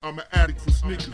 I'm an addict for sneakers.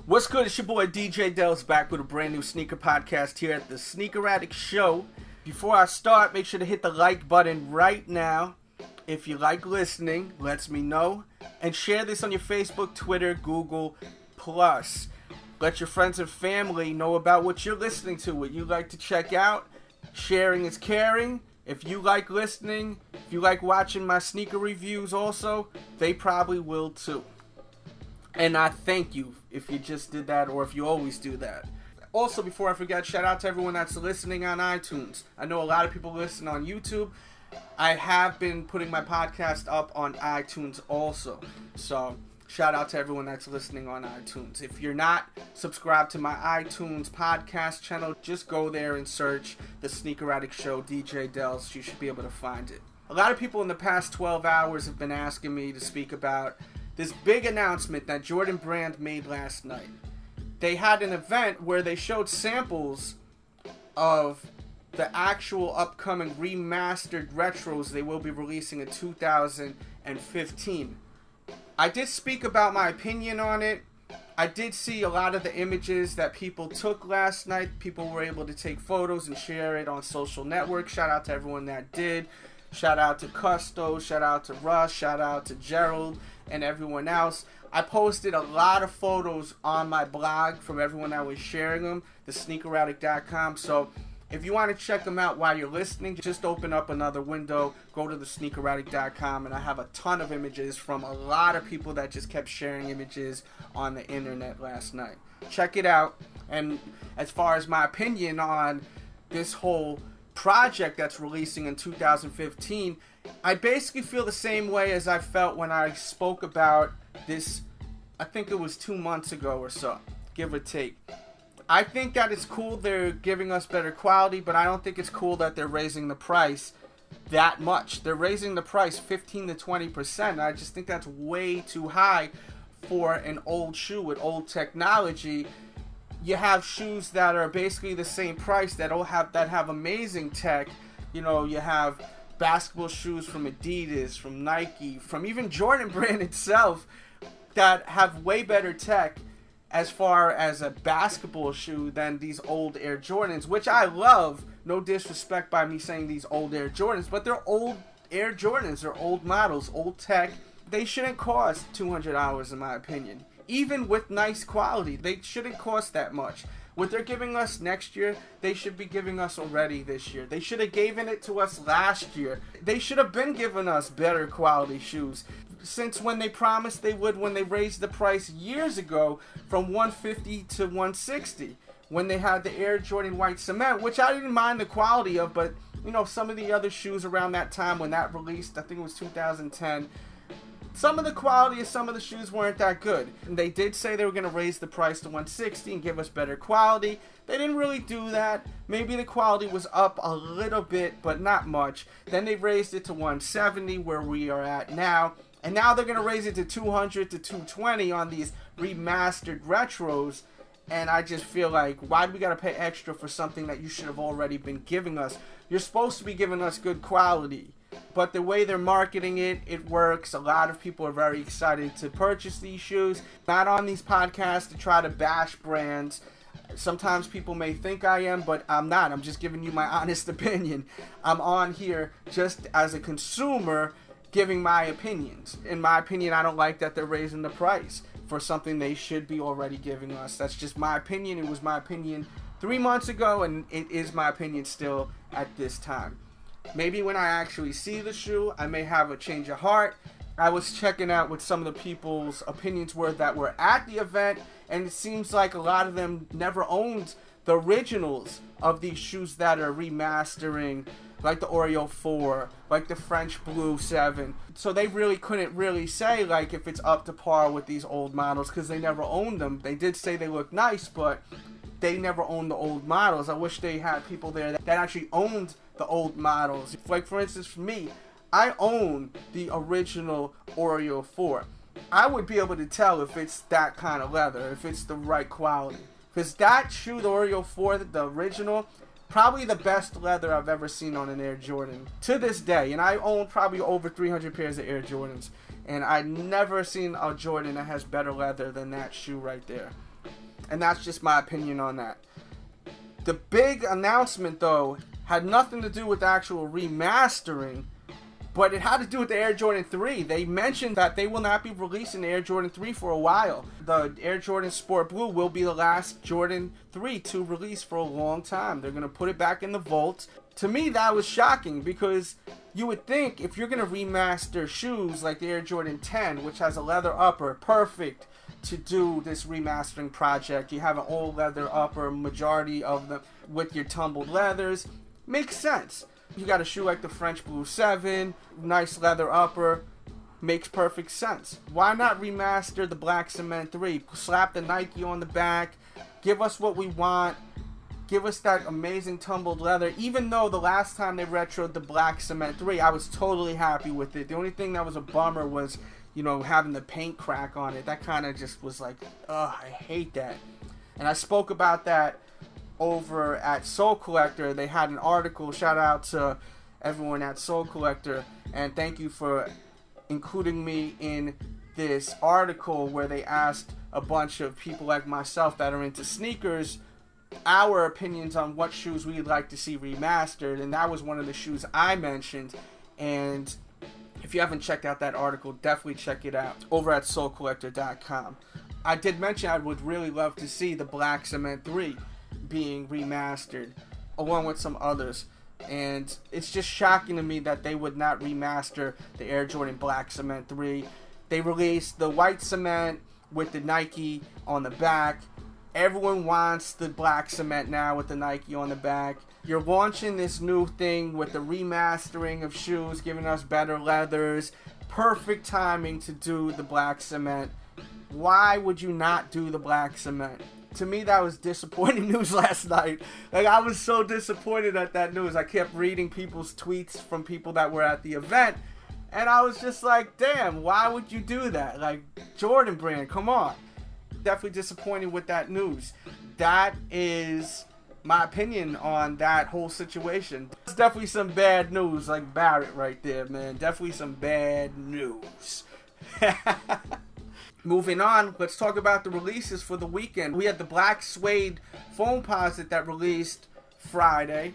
What's good? It's your boy DJ Delz back with a brand new sneaker podcast here at the Sneaker Addict Show. Before I start, make sure to hit the like button right now. If you like listening, lets me know. And share this on your Facebook, Twitter, Google+. Let your friends and family know about what you're listening to, what you like to check out. Sharing is caring. If you like listening, if you like watching my sneaker reviews also, they probably will too. And I thank you if you just did that or if you always do that. Also, before I forget, shout out to everyone that's listening on iTunes. I know a lot of people listen on YouTube. I have been putting my podcast up on iTunes also. So, shout out to everyone that's listening on iTunes. If you're not subscribed to my iTunes podcast channel, just go there and search the Sneaker Addict Show, DJ Delz. You should be able to find it. A lot of people in the past 12 hours have been asking me to speak about this big announcement that Jordan Brand made last night. They had an event where they showed samples of the actual upcoming remastered retros they will be releasing in 2015. I did speak about my opinion on it. I did see a lot of the images that people took last night. People were able to take photos and share it on social networks. Shout out to everyone that did. Shout out to Custo. Shout out to Russ. Shout out to Gerald and everyone else. I posted a lot of photos on my blog from everyone that was sharing them, thesneakeraddict.com. So if you want to check them out while you're listening, just open up another window, go to thesneakeraddict.com, and I have a ton of images from a lot of people that just kept sharing images on the internet last night. Check it out. And as far as my opinion on this whole project that's releasing in 2015, I basically feel the same way as I felt when I spoke about this, I think it was 2 months ago or so, give or take. I think that it's cool they're giving us better quality, but I don't think it's cool that they're raising the price that much. They're raising the price 15 to 20%. I just think that's way too high for an old shoe with old technology. You have shoes that are basically the same price that have amazing tech. You know, you have basketball shoes from Adidas, from Nike, from even Jordan Brand itself that have way better tech as far as a basketball shoe than these old Air Jordans, which I love. No disrespect by me saying these old Air Jordans, but they're old Air Jordans. They're old models, old tech. They shouldn't cost $200 in my opinion. Even with nice quality, they shouldn't cost that much. What they're giving us next year, they should be giving us already this year. They should have given it to us last year. They should have been giving us better quality shoes. Since when they promised they would, when they raised the price years ago from $150 to $160, when they had the Air Jordan White Cement, which I didn't mind the quality of, but you know, some of the other shoes around that time when that released, I think it was 2010, some of the quality of some of the shoes weren't that good. And they did say they were going to raise the price to $160 and give us better quality. They didn't really do that. Maybe the quality was up a little bit, but not much. Then they raised it to $170, where we are at now. And now they're going to raise it to $200 to $220 on these remastered retros. And I just feel like, why do we got to pay extra for something that you should have already been giving us? You're supposed to be giving us good quality. But the way they're marketing it, it works. A lot of people are very excited to purchase these shoes. Not on these podcasts to try to bash brands. Sometimes people may think I am, but I'm not. I'm just giving you my honest opinion. I'm on here just as a consumer giving my opinions. In my opinion, I don't like that they're raising the price for something they should be already giving us. That's just my opinion. It was my opinion 3 months ago, and it is my opinion still at this time. Maybe when I actually see the shoe, I may have a change of heart. I was checking out what some of the people's opinions were that were at the event, and it seems like a lot of them never owned the originals of these shoes that are remastering, like the Oreo 4, like the French Blue 7. So they really couldn't really say like if it's up to par with these old models because they never owned them. They did say they look nice, but they never owned the old models. I wish they had people there that actually owned the old models. Like for instance, for me, I own the original Oreo 4. I would be able to tell if it's that kind of leather, if it's the right quality. Because that shoe, the Oreo 4, the original, probably the best leather I've ever seen on an Air Jordan to this day. And I own probably over 300 pairs of Air Jordans. And I never seen a Jordan that has better leather than that shoe right there. And that's just my opinion on that. The big announcement, though, had nothing to do with the actual remastering, but it had to do with the Air Jordan 3. They mentioned that they will not be releasing the Air Jordan 3 for a while. The Air Jordan Sport Blue will be the last Jordan 3 to release for a long time. They're going to put it back in the vault. To me, that was shocking, because you would think if you're going to remaster shoes like the Air Jordan 10, which has a leather upper, perfect to do this remastering project. You have an all leather upper, majority of them with your tumbled leathers. Makes sense. You got a shoe like the French Blue 7, nice leather upper, makes perfect sense. Why not remaster the Black Cement 3? Slap the Nike on the back, give us what we want, give us that amazing tumbled leather. Even though the last time they retroed the Black Cement 3, I was totally happy with it. The only thing that was a bummer was, you know, having the paint crack on it. That kind of just was like, ugh, I hate that. And I spoke about that over at Soul Collector. They had an article. Shout out to everyone at Soul Collector, and thank you for including me in this article where they asked a bunch of people like myself that are into sneakers our opinions on what shoes we'd like to see remastered, and that was one of the shoes I mentioned. And if you haven't checked out that article, definitely check it out over at soulcollector.com. I did mention I would really love to see the Black Cement 3 being remastered along with some others, and it's just shocking to me that they would not remaster the Air Jordan Black Cement 3. They released the white cement with the Nike on the back. Everyone wants the Black Cement now with the Nike on the back. You're launching this new thing with the remastering of shoes, giving us better leathers. Perfect timing to do the Black Cement. Why would you not do the Black Cement? To me, that was disappointing news last night. Like, I was so disappointed at that news. I kept reading people's tweets from people that were at the event, and I was just like, damn, why would you do that? Like, Jordan brand, come on. Definitely disappointed with that news. That is my opinion on that whole situation. It's definitely some bad news, like Barrett right there, man. Definitely some bad news. Moving on, let's talk about the releases for the weekend. We had the black suede Foamposite that released Friday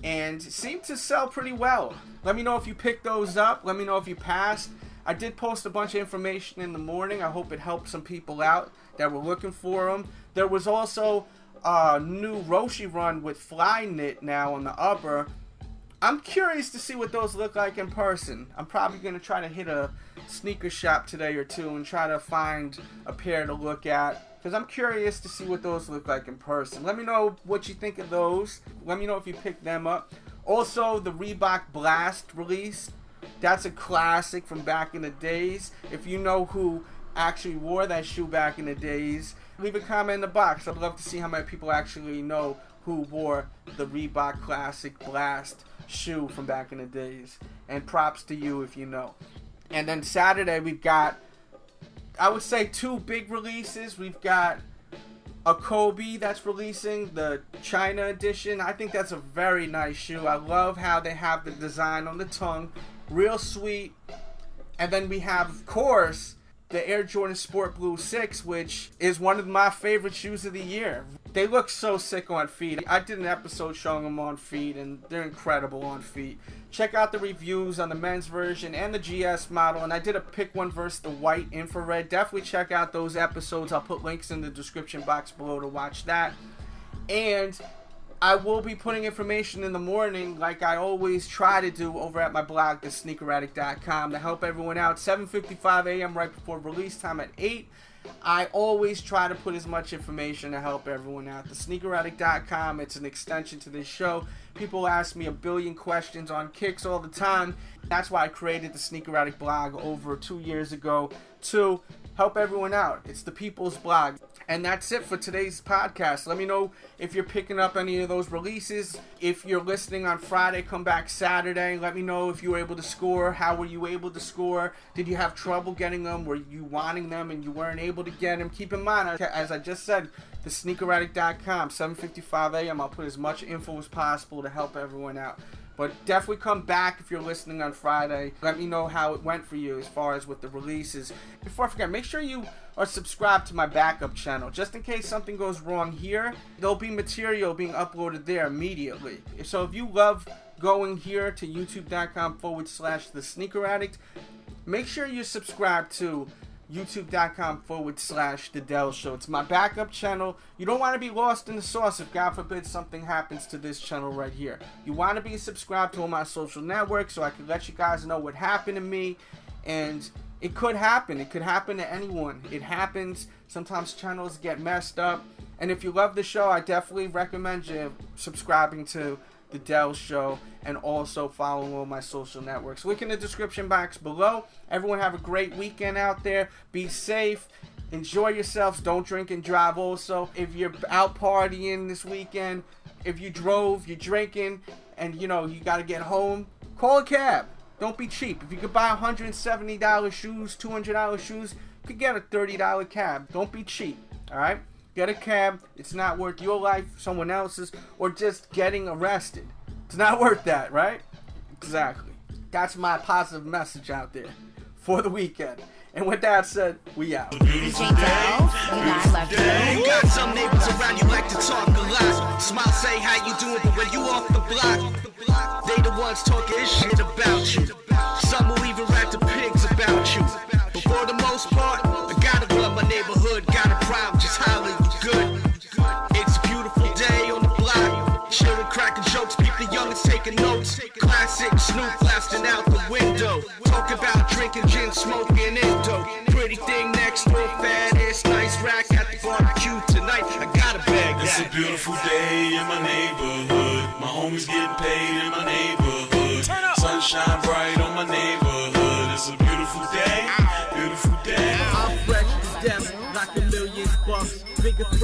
and seemed to sell pretty well. Let me know if you picked those up. Let me know if you passed. I did post a bunch of information in the morning. I hope it helped some people out that were looking for them. There was also a new Roshi run with fly knit now on the upper. I'm curious to see what those look like in person. I'm probably going to try to hit a sneaker shop today or two and try to find a pair to look at, because I'm curious to see what those look like in person. Let me know what you think of those. Let me know if you picked them up. Also, the Reebok Blast release. That's a classic from back in the days. If you know who actually wore that shoe back in the days, leave a comment in the box. I'd love to see how many people actually know who wore the Reebok Classic Blast shoe from back in the days. And props to you if you know. And then Saturday we've got, I would say, two big releases. We've got a Kobe that's releasing the China edition. I think that's a very nice shoe. I love how they have the design on the tongue. Real sweet. And then we have, of course, the Air Jordan Sport Blue 6, which is one of my favorite shoes of the year. They look so sick on feet. I did an episode showing them on feet, and they're incredible on feet. Check out the reviews on the men's version and the GS model, and I did a pick one versus the white infrared. Definitely check out those episodes. I'll put links in the description box below to watch that. And I will be putting information in the morning, like I always try to do, over at my blog, thesneakeraddict.com, to help everyone out. 7:55 a.m. right before release time at 8. I always try to put as much information to help everyone out. Thesneakeraddict.com, it's an extension to this show. People ask me a billion questions on kicks all the time. That's why I created the Sneaker Addict blog over 2 years ago, to help everyone out. It's the people's blog. And that's it for today's podcast. Let me know if you're picking up any of those releases. If you're listening on Friday, come back Saturday. Let me know if you were able to score. How were you able to score? Did you have trouble getting them? Were you wanting them and you weren't able to get them? Keep in mind, as I just said, thesneakeraddict.com, 7:55 a.m. I'll put as much info as possible to help everyone out. But definitely come back if you're listening on Friday. Let me know how it went for you as far as with the releases. Before I forget, make sure you are subscribed to my backup channel. Just in case something goes wrong here, there'll be material being uploaded there immediately. So if you love going here to youtube.com/The Sneaker Addict, make sure you subscribe to youtube.com/The Delz Show. It's my backup channel. You don't want to be lost in the sauce if God forbid something happens to this channel right here. You want to be subscribed to all my social networks so I can let you guys know what happened to me. And it could happen. It could happen to anyone. It happens. Sometimes channels get messed up. And if you love the show, I definitely recommend you subscribing to The Delz Show and also following all my social networks. Link in the description box below. Everyone have a great weekend out there. Be safe. Enjoy yourselves. Don't drink and drive also. If you're out partying this weekend, if you drove, you're drinking, and you know you got to get home, call a cab. Don't be cheap. If you could buy $170 shoes, $200 shoes, you could get a $30 cab. Don't be cheap. Alright? Get a cab. It's not worth your life, someone else's, or just getting arrested. It's not worth that, right? Exactly. That's my positive message out there for the weekend. And with that said, we out. DJ Delz, I love you. You got some neighbors around you like to talk a lot. Smile, say how you doing, but when you off the block, they the ones talking shit about you. Some will even rap the pigs about you. But for the most part, I gotta run my neighborhood. Got a problem, just holler you good. It's a beautiful day on the block. Chillin', cracking jokes, keep the youngins taking notes. Classic Snoop blasting out the window. Talk about drinking gin, smoking Indo. Pretty thing next door, fat ass, nice rack at the barbecue tonight. I got a bag. It's a beautiful day in my neighborhood. My homies getting paid in my neighborhood. Sunshine bright on my neighborhood. It's a beautiful day, beautiful day. I'm fresh to death, like $1,000,000. Bigger threat.